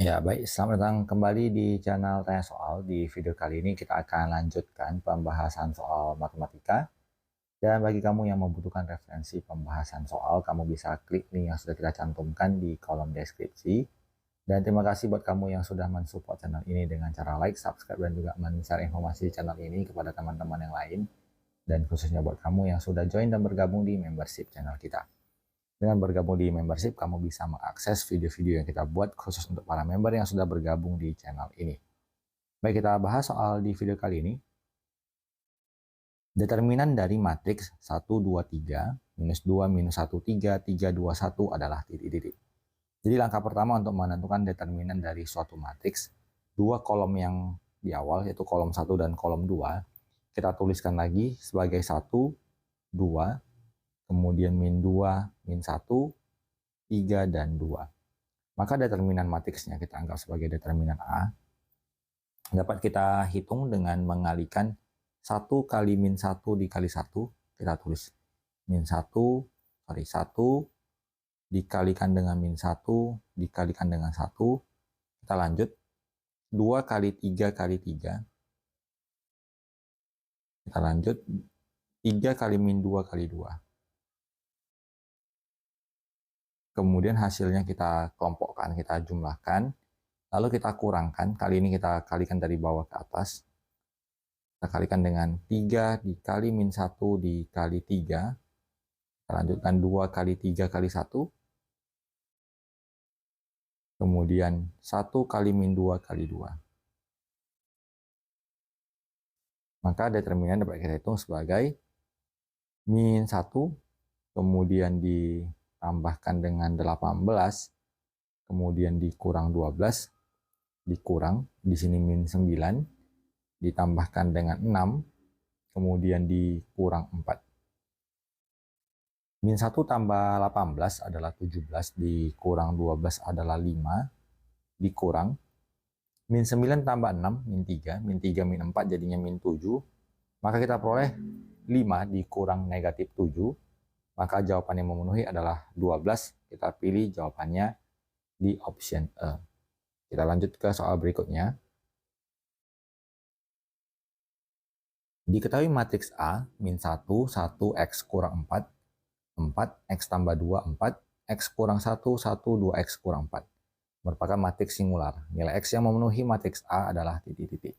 Ya, baik. Selamat datang kembali di channel Tanya Soal. Di video kali ini kita akan lanjutkan pembahasan soal matematika. Dan bagi kamu yang membutuhkan referensi pembahasan soal, kamu bisa klik link yang sudah kita cantumkan di kolom deskripsi. Dan terima kasih buat kamu yang sudah mensupport channel ini dengan cara like, subscribe, dan juga men-share informasi channel ini kepada teman-teman yang lain. Dan khususnya buat kamu yang sudah join dan bergabung di membership channel kita. Dengan bergabung di membership, kamu bisa mengakses video-video yang kita buat khusus untuk para member yang sudah bergabung di channel ini. Baik, kita bahas soal di video kali ini. Determinan dari matriks 1, 2, 3, minus 2, minus 1, 3, 3, 2, 1 adalah titik-titik. Jadi langkah pertama untuk menentukan determinan dari suatu matriks, dua kolom yang di awal, yaitu kolom 1 dan kolom 2, kita tuliskan lagi sebagai 1, 2, kemudian min 2, min 1, 3, dan 2. Maka determinan matriksnya kita anggap sebagai determinan A. Dapat kita hitung dengan mengalikan 1 kali min 1 dikali 1. Kita tulis min 1, 1 dikalikan dengan min 1, dikalikan dengan 1. Kita lanjut. 2 kali 3 kali 3. Kita lanjut. 3 kali min 2 kali 2. Kemudian hasilnya kita kelompokkan, kita jumlahkan, lalu kita kurangkan. Kali ini kita kalikan dari bawah ke atas. Kita kalikan dengan 3 dikali min 1 dikali 3. Kita lanjutkan 2 kali 3 kali 1. Kemudian 1 kali min 2 kali 2. Maka determinan dapat kita hitung sebagai min 1, kemudian ditambahkan dengan 18, kemudian dikurang 12, dikurang, di sini min 9, ditambahkan dengan 6, kemudian dikurang 4. Min 1 tambah 18 adalah 17, dikurang 12 adalah 5, dikurang. Min 9 tambah 6, min 3, min 3 min 4 jadinya min 7. Maka kita peroleh 5 dikurang negatif 7. Maka jawaban yang memenuhi adalah 12. Kita pilih jawabannya di option E. Kita lanjut ke soal berikutnya. Diketahui matriks A, min 1, 1, X kurang 4, 4, X tambah 2, 4, X kurang 1, 1, 2X kurang 4. Merupakan matriks singular. Nilai X yang memenuhi matriks A adalah titik-titik.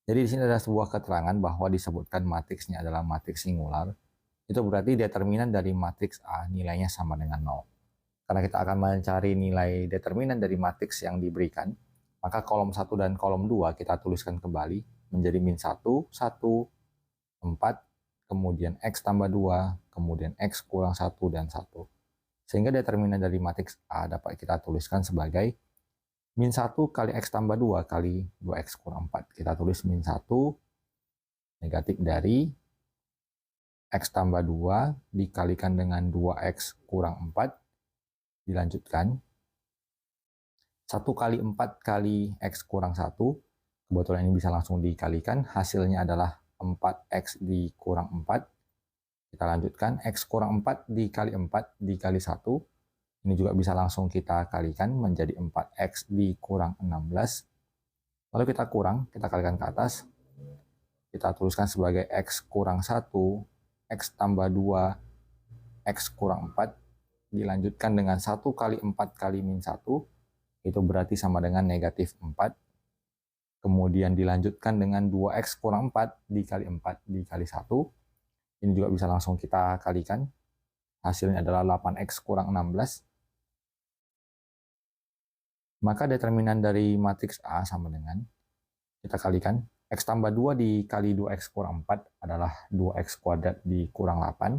Jadi di sini ada sebuah keterangan bahwa disebutkan matriksnya adalah matriks singular. Itu berarti determinan dari matriks A nilainya sama dengan 0. Karena kita akan mencari nilai determinan dari matriks yang diberikan, maka kolom 1 dan kolom 2 kita tuliskan kembali menjadi min 1, 1, 4, kemudian X tambah 2, kemudian X kurang 1 dan 1. Sehingga determinan dari matriks A dapat kita tuliskan sebagai min 1 kali X tambah 2 kali 2X kurang 4. Kita tulis min 1 negatif dari X tambah 2 dikalikan dengan 2X kurang 4. Dilanjutkan. 1 kali 4 kali X kurang 1. Kebetulan ini bisa langsung dikalikan. Hasilnya adalah 4X dikurang 4. Kita lanjutkan, X kurang 4 dikali 4 dikali 1. Ini juga bisa langsung kita kalikan menjadi 4X dikurang 16. Lalu kita kurang, kita kalikan ke atas. Kita tuliskan sebagai X kurang 1, X tambah 2, X kurang 4. Dilanjutkan dengan 1 kali 4 kali min 1. Itu berarti sama dengan negatif 4. Kemudian dilanjutkan dengan 2X kurang 4 dikali 4 dikali 1. Ini juga bisa langsung kita kalikan. Hasilnya adalah 8X kurang 16. Maka determinan dari matriks A sama dengan, kita kalikan, X tambah 2 dikali 2X kurang 4 adalah 2X kuadrat dikurang 8.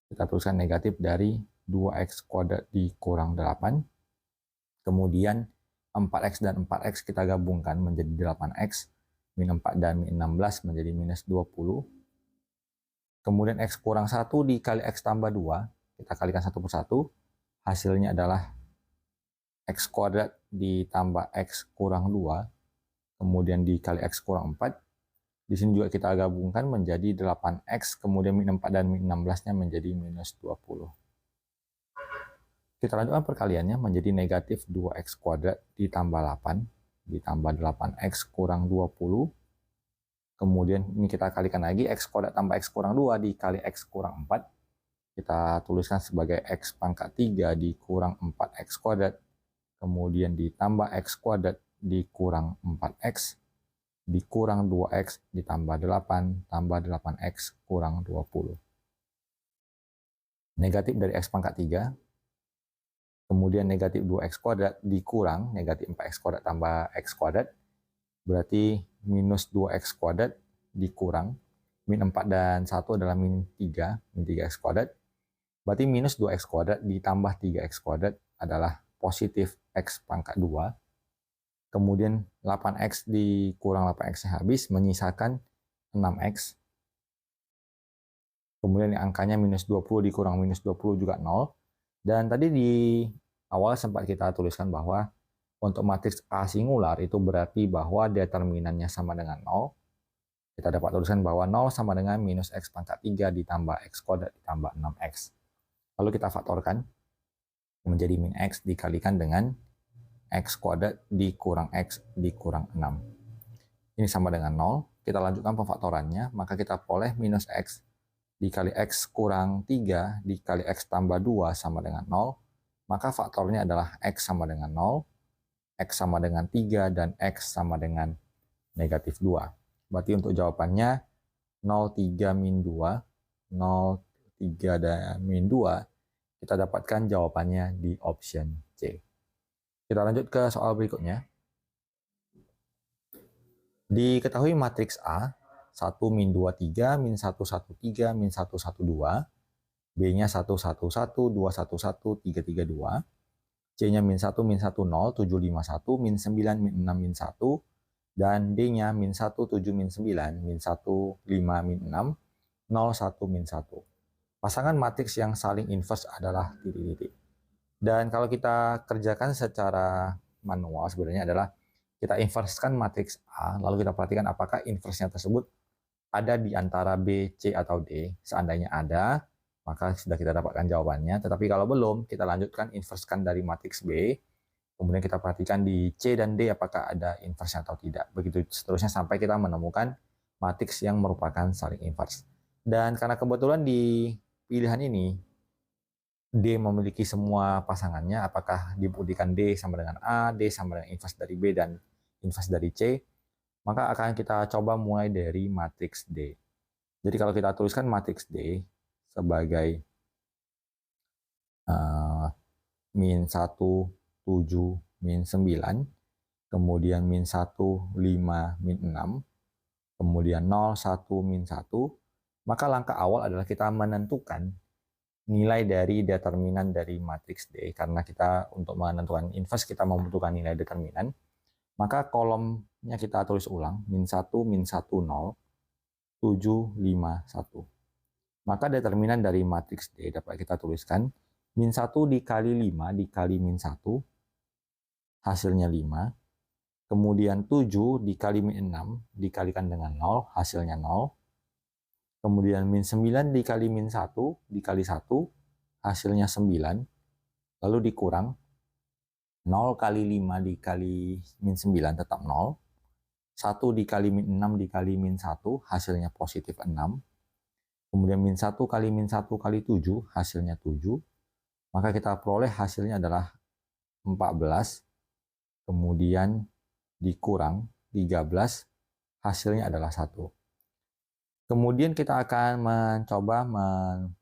Kita tuliskan negatif dari 2X kuadrat dikurang 8. Kemudian 4X dan 4X kita gabungkan menjadi 8X. Min 4 dan min 16 menjadi minus 20. Kemudian X kurang 1 dikali X tambah 2. Kita kalikan satu persatu. Hasilnya adalah X kuadrat ditambah X kurang 2. Kemudian dikali X kurang 4. Di sini juga kita gabungkan menjadi 8X. Kemudian min 4 dan min 16-nya menjadi minus 20. Kita lanjutkan perkaliannya menjadi negatif 2x kuadrat ditambah 8, ditambah 8x kurang 20. Kemudian ini kita kalikan lagi, x kuadrat tambah x kurang 2 dikali x kurang 4. Kita tuliskan sebagai x pangkat 3 dikurang 4x kuadrat. Kemudian ditambah x kuadrat dikurang 4x, dikurang 2x ditambah 8, tambah 8x kurang 20. Negatif dari x pangkat 3. Kemudian negatif 2x kuadrat dikurang negatif 4x kuadrat tambah x kuadrat, berarti minus 2x kuadrat dikurang, min 4 dan 1 adalah min 3x kuadrat, berarti minus 2x kuadrat ditambah 3x kuadrat adalah positif x pangkat 2, kemudian 8x dikurang 8x habis, menyisakan 6x, kemudian yang angkanya minus 20 dikurang minus 20 juga 0, dan tadi di awal sempat kita tuliskan bahwa untuk matriks A singular itu berarti bahwa determinannya sama dengan 0. Kita dapat tuliskan bahwa 0 sama dengan minus x pangkat 3 ditambah x kuadrat ditambah 6x. Lalu kita faktorkan menjadi min x dikalikan dengan x kuadrat dikurang x dikurang 6. Ini sama dengan 0. Kita lanjutkan pemfaktorannya, maka kita peroleh minus x dikali x kurang 3 dikali x tambah 2 sama dengan 0, maka faktornya adalah x sama dengan 0, x sama dengan 3, dan x sama dengan negatif 2. Berarti untuk jawabannya 0, 3, min 2, 0, 3, dan min 2, kita dapatkan jawabannya di option C. Kita lanjut ke soal berikutnya. Diketahui matriks A 1 min 2 3 min 1 1 3 min 1 1 2, B-nya 1 1 1 2 1 1 3 3 2, C-nya min 1 min 1 0 7 5 1 min 9 min 6 min 1, dan D-nya min 1 7 min 9 min 1 5 min 6 0 1 min 1. Pasangan matriks yang saling inverse adalah titik-titik. Dan kalau kita kerjakan secara manual sebenarnya adalah kita inversekan matriks A, lalu kita perhatikan apakah inverse-nya tersebut ada di antara B, C, atau D. Seandainya ada, maka sudah kita dapatkan jawabannya. Tetapi kalau belum, kita lanjutkan inversekan dari matriks B. Kemudian kita perhatikan di C dan D apakah ada inverse atau tidak. Begitu seterusnya sampai kita menemukan matriks yang merupakan saling inverse. Dan karena kebetulan di pilihan ini, D memiliki semua pasangannya, apakah dibuktikan D sama dengan A, D sama dengan inverse dari B, dan inverse dari C, maka akan kita coba mulai dari matriks D. Jadi kalau kita tuliskan matriks D sebagai min 1, 7, min 9, kemudian min 1, 5, min 6, kemudian 0, 1, min 1, maka langkah awal adalah kita menentukan nilai dari determinan dari matriks D. Karena kita untuk menentukan inverse kita membutuhkan nilai determinan, maka kolomnya kita tulis ulang, min 1, min 1, 0, 7, 5, 1. Maka determinan dari matriks D dapat kita tuliskan, min 1 dikali 5 dikali min 1, hasilnya 5. Kemudian 7 dikali min 6 dikalikan dengan 0, hasilnya 0. Kemudian min 9 dikali min 1 dikali 1, hasilnya 9. Lalu dikurang 0 kali 5 dikali min 9 tetap 0. 1 dikali min 6 dikali min 1 hasilnya positif 6. Kemudian min 1 kali min 1 kali 7 hasilnya 7. Maka kita peroleh hasilnya adalah 14. Kemudian dikurang 13, hasilnya adalah 1. Kemudian kita akan mencoba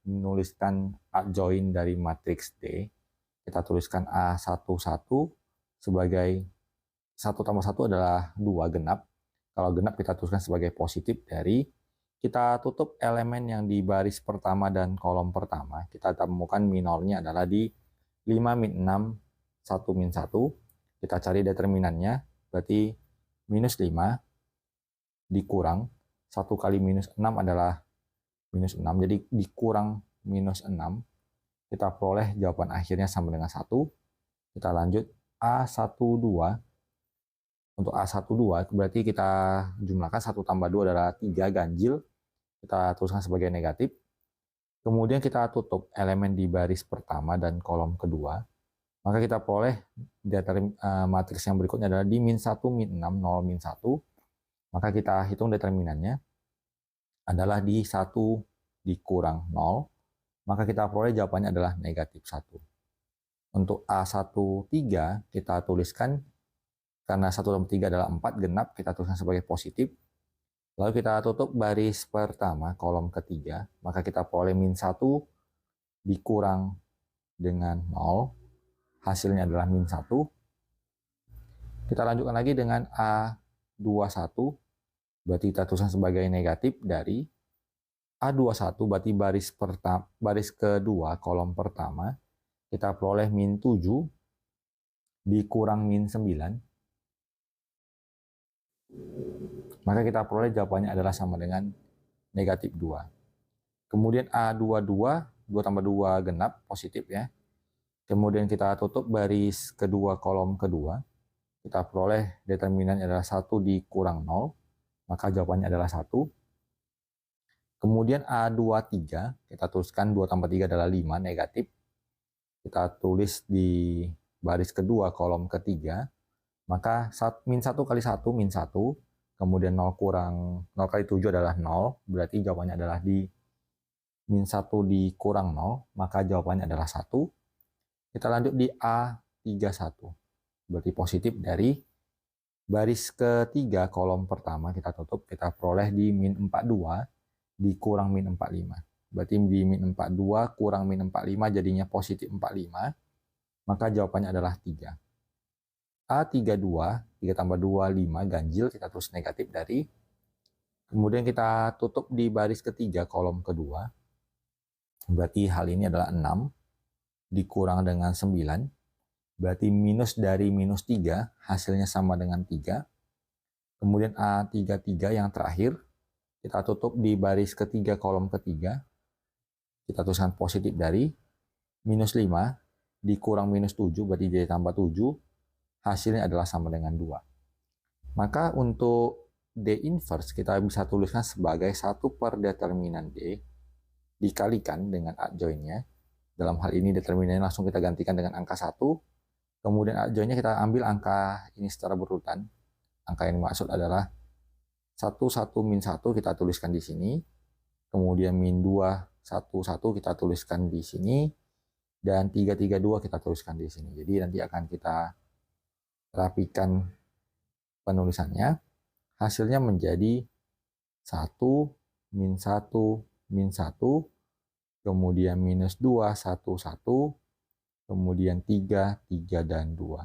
menuliskan adjoint dari matriks D. Kita tuliskan A11 sebagai 1 tambah 1 adalah 2 genap. Kalau genap kita tuliskan sebagai positif dari, kita tutup elemen yang di baris pertama dan kolom pertama. Kita temukan minornya adalah di 5 min 6, 1 min 1. Kita cari determinannya, berarti minus 5 dikurang 1 kali minus 6 adalah minus 6. Jadi dikurang minus 6. Kita peroleh jawaban akhirnya sama dengan 1. Kita lanjut A12. Untuk A12 berarti kita jumlahkan 1 tambah 2 adalah 3 ganjil. Kita tuliskan sebagai negatif. Kemudian kita tutup elemen di baris pertama dan kolom kedua. Maka kita peroleh matriks yang berikutnya adalah di min 1, min 6, 0, min 1. Maka kita hitung determinannya adalah di 1 dikurang 0. Maka kita peroleh jawabannya adalah negatif 1. Untuk A13 kita tuliskan, karena 1/3 adalah 4 genap, kita tuliskan sebagai positif. Lalu kita tutup baris pertama, kolom ketiga, maka kita peroleh min 1 dikurang dengan 0, hasilnya adalah min 1. Kita lanjutkan lagi dengan A21, berarti kita tuliskan sebagai negatif dari A21, berarti baris kedua, kolom pertama, kita peroleh min 7 dikurang min 9. Maka kita peroleh jawabannya adalah sama dengan negatif 2. Kemudian A22, 2 tambah 2 genap, positif ya. Kemudian kita tutup baris kedua, kolom kedua. Kita peroleh determinannya adalah 1 dikurang 0. Maka jawabannya adalah 1. Kemudian A23, kita tuliskan 2 tambah 3 adalah 5, negatif. Kita tulis di baris kedua, kolom ketiga. Maka min 1 kali 1, min 1. Kemudian 0 kali 7 adalah 0. Berarti jawabannya adalah di min 1 dikurang 0. Maka jawabannya adalah 1. Kita lanjut di A31. Berarti positif dari baris ketiga, kolom pertama kita tutup. Kita peroleh di min 42 dikurang min 45. Berarti di min 42 kurang min 45 jadinya positif 45. Maka jawabannya adalah 3. A32, 3 tambah 2, 5, ganjil, kita tulis negatif dari. Kemudian kita tutup di baris ketiga, kolom kedua. Berarti hal ini adalah 6 dikurang dengan 9. Berarti minus dari minus 3, hasilnya sama dengan 3. Kemudian A33 yang terakhir, kita tutup di baris ketiga, kolom ketiga. Kita tuliskan positif dari minus 5 dikurang minus 7, berarti jadi tambah 7. Hasilnya adalah sama dengan 2. Maka untuk D inverse kita bisa tuliskan sebagai 1 per determinan D dikalikan dengan adjointnya. Dalam hal ini determinannya langsung kita gantikan dengan angka 1. Kemudian adjointnya kita ambil angka ini secara berurutan. Angka yang dimaksud adalah 1, 1, min 1 kita tuliskan di sini. Kemudian min 2, 1, 1 kita tuliskan di sini. Dan 3, 3, 2 kita tuliskan di sini. Jadi nanti akan kita rapikan penulisannya. Hasilnya menjadi 1, min 1, min 1, kemudian minus 2, 1, 1, kemudian 3, 3, dan 2.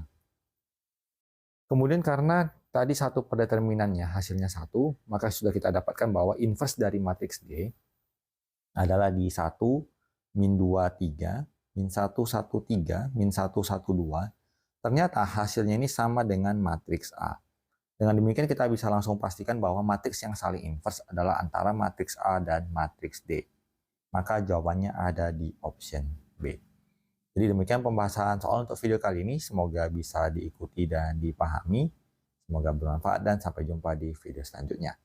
Kemudian karena tadi 1 per determinannya hasilnya 1, maka sudah kita dapatkan bahwa inverse dari matriks D adalah di 1, min 2, 3, min 1, 1, 3, min 1, 1, 2. Ternyata hasilnya ini sama dengan matriks A. Dengan demikian kita bisa langsung pastikan bahwa matriks yang saling inverse adalah antara matriks A dan matriks D. Maka jawabannya ada di option B. Jadi demikian pembahasan soal untuk video kali ini. Semoga bisa diikuti dan dipahami. Semoga bermanfaat dan sampai jumpa di video selanjutnya.